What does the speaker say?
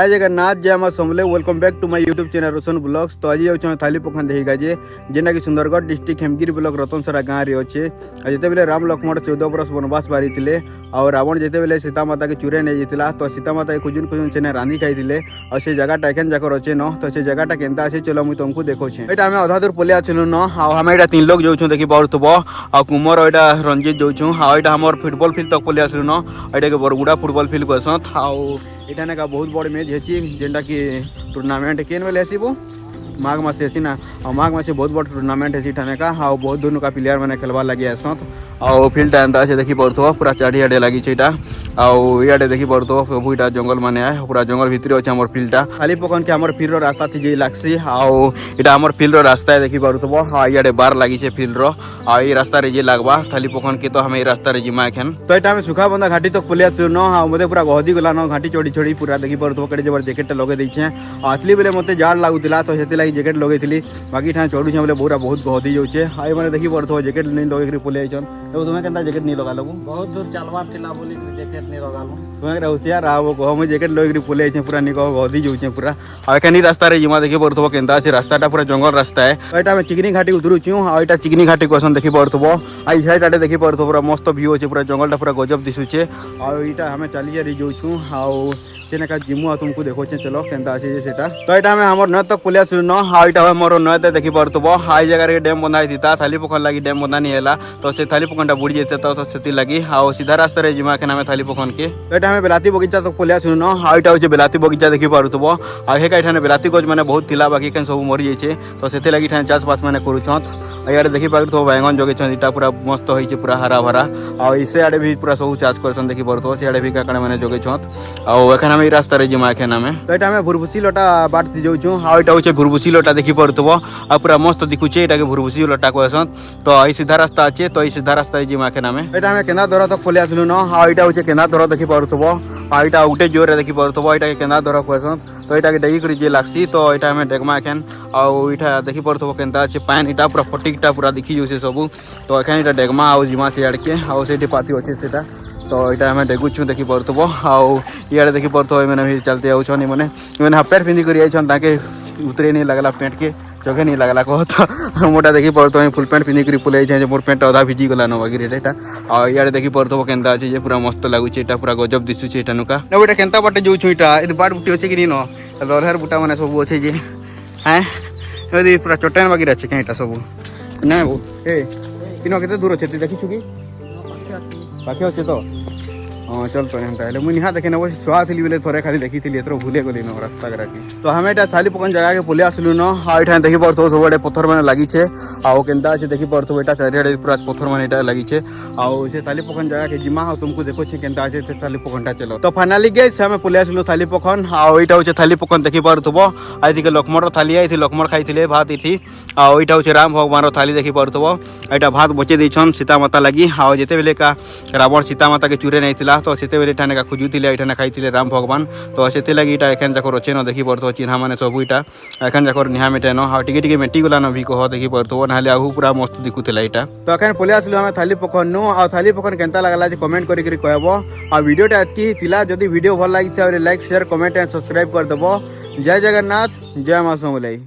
जय जगन्नाथ जय माँ Samalei welcome back to my YouTube channel Roshan blogs. तो आज जाऊँ थाली पकान देखा जे जेना कि सुंदरगढ़ डिस्ट्रिक्ट हेमगिरी ब्लॉक रतनसरा गाँव रे अच्छे। जिते बेले राम लक्ष्मण 14 बरस वनवास बारी और रावण जिते बेले सीता माता के चूरे नहीं जाता तो सीता माता के खुजुन खुजुन से रांधि खाई और से जगह एखन जाकर अच्छे न तो से जगह केनता अच्छे चलो मुझे तुमको देखो यहाँ अधा दूर पलि आसलु न आम यहाँ 3 लोग जाऊँ देखी पार्थुब आ कुमर यहाँ रंजित जाऊँ हाँ यहाँ आम फुटबॉल फील्ड तक पलि आसलु न यहाँ बरगुड़ा फुटबॉल फील्ड कहसन आने का बहुत बड़ मैच है जेनटा कि टूर्नामेंट केन बेले आसबू माघ मास आसी ना और माघ मास बहुत बड़ टूर्नामेंट है ठाने का हाँ बहुत दूर का प्लेयर मैंने खेलवार लगे आसत और फील्ड एंता से देखी पार्थुब पूरा चारिआडे लगी आड़े देखी पार्थुब सब यहाँ जंगल माने पूरा जंगल भितर अच्छे आम फील्डटा खाली पकन के आम फील्ड रास्ता थी जे लगसी आटा आम फील्ड रास्ता देखी पार्थुब हाँ इे बार लगी फील्ड ये रास्ता जे लगवा थाली पकन के तो हमें रास्ता जिमा एखन तो यहाँ आम सुखा बंदा घाटी तक पलि आसलु न हाँ मत पूरा गहदी गला न घाटी चढ़ी चढ़ी पूरा देखी पार्थुब कड़े जबर जैकेट लगे देछे आसली बेले मत जार लगुला तो से जैकेट लगे बाकी ठान चढ़ू बोले पूरा बहुत गहदी जाऊे आई मैंने देखी पार्थुब जैकेट नहीं लगे पलि आईन तो तुम्हें केनता जैकेट नहीं लगा लगू बहुत दूर चलवार थिला बोली जैकेट नहीं लगालू तुम्हें होशियार वो कह मुझे जैकेट लगे पलि आई पूरा नहीं कह गहदी जाऊे पूरा और एखन रास्ता जिमा देखी पार्थुब केनता से रास्ता पूरा जंगल रास्ता है तो यहाँ चिकनी घाटी उतरुचु और यहाँ चिकनी घाटी कहसन देखी पार्थुब आई साइड आटे देखी पार्थुब पूरा मस्त व्यू अच्छे पूरा जंगलटा पूरा गजब दिशुचे और यहाँ हमें चली जाऊँ आउ से जिमु तुमको देखो चलो केनता अच्छे से तो यहाँ आम नय तक पलि आसलु न हाँ यहाँ मोर नयते देखी पार्थुब हाई जगह डेम बंधा था थाली पकन लगी डेम बंधा नहीं है तो से थाली पकनटा बुड़ी जाते तो से लगी हाँ सीधा रास्ता जिमा एखन आम थाली पकन के तो यहाँ बेलाती बगीचा तक पलि आसलु न हाँ यहाँ हूँ बेलाती बगीचा देखी पार्थुब आगे बेलाती गज मैंने बहुत थिला बाकी सब मरी जाइए तो से लगी चाषबास मैंने करुछत यार देखी पार्थुब बैंगन जगे यहाँ पूरा मस्त होइए पूरा हरा भरा और इसे आड़े भी पूरा सब चाष कर देखी पार्थुब से भी काकड़ा मैंने जगे और एखन आम रास्ता जिमा एखन आम तो यहाँ आम भुरभुसी लटा बाट जाऊँ हाँ यहाँ हूँ भुरभुसी लटा देखी पार्थुब आ पूरा मस्त दिखुचे यहाँ भुरभुसी लटा कहसन तो ये सीधा रास्ता अच्छे तो ये सीधा रास्ता जिमा एखन आम यहाँ आम केंदाधर तक पलि आसलु न हाँ यहाँ हूँ केंदाधर देखी पार्थुब हाँ यहाँ गोटे जोर देखी पार्थुब यहाँ केंदाधर कहसन तो यहाँ डेगी कर जे लगसी तो यहाँ आम डेगमा एखन आउ यहाँ देखी पार्थुब केनता अच्छे पान यहाँ पूरा फटिकटा पूरा दिखी जाऊे सब तो एखन यहाँ डेगमा आउ जिमा से आड़के आउ से पाती अच्छे से तो यहाँ आम डेगुछु देखी पार्थुब आउ इे देखी पार्थुब मैंने भी चलते आउन मैंने हाफ पैंट पिंधि कर ताके उतरे नहीं लगला पेंट के चोखे नहीं लगला कह तो मोटा देखी पार्थुब फुल पैंट पिंधि कर पलि जाए मोर पेंट अधा भिजी गला न बाकी रेटा और इे देखी पार्थुब केनता अच्छे पूरा मस्त लगुचे पूरा गजब दिशुचे यहाँ नुका ना केनता बाटे जाऊँ यहाँ बाट बुटी अच्छे कि न लरहर बुटा मैंने सब अच्छे जे हाँ पूरा चट्टान बाकी अच्छे क्या यहाँ सब ना वो इन के दूर अच्छे देखी कि पाखे अच्छे तो हाँ चल तो यहाँ मुझे निहा देखे ना छुआ थी बोले थोड़े खाली देखी थी भूले गली न रास्ता की तो हमें यहाँ थाली पकन जगह के पलि आसलु न हाँ यहाँ देखी पार्थुब सब पत्थर मैंने लगी आउ केनता अच्छे देखी पार्थुब यहाँ चारिआडे पूरा पत्थर मैंने लगी आउ से थाली पकन जगह के जिमा हाँ तुमको देखो केनता अच्छे से थाली पकनटा चलो तो फाइनाली गए हमें पलि आसलु थाली पकन आउ यहाँ हूँ थाली पकन देखी पार्थुब आई थी लक्ष्मण थाली आई थी लक्ष्मण खाई भात थी आउ यहाँ हूँ राम भगवान थाली देखी पार्थुब यहाँ भात बचे देछन सीता माता लगी आउ जिते बेले का रावण सीता माता के चूरे नहीं था तो से बेले का खुजुले यहाँ खाई राम भगवान तो से लगी एखन जाकर अच्छे न देखी पार्थुब चिन्हा मैंने सब यहाँ एखन जाकर निहा मेटे न हाँ टे मेटी गला न भी कह देखी पार्थुब ना आहू पूरा मस्त दिखुला यहाँ तो एखन पलि आसलु आम थाली पकन आ थाली पकन केनता लगला कमेंट करके कहब आ वीडियोटा एतकी जदि वीडियो भल लगी like share comment and subscribe करदेव जय जगन्नाथ जय माँ समलाई।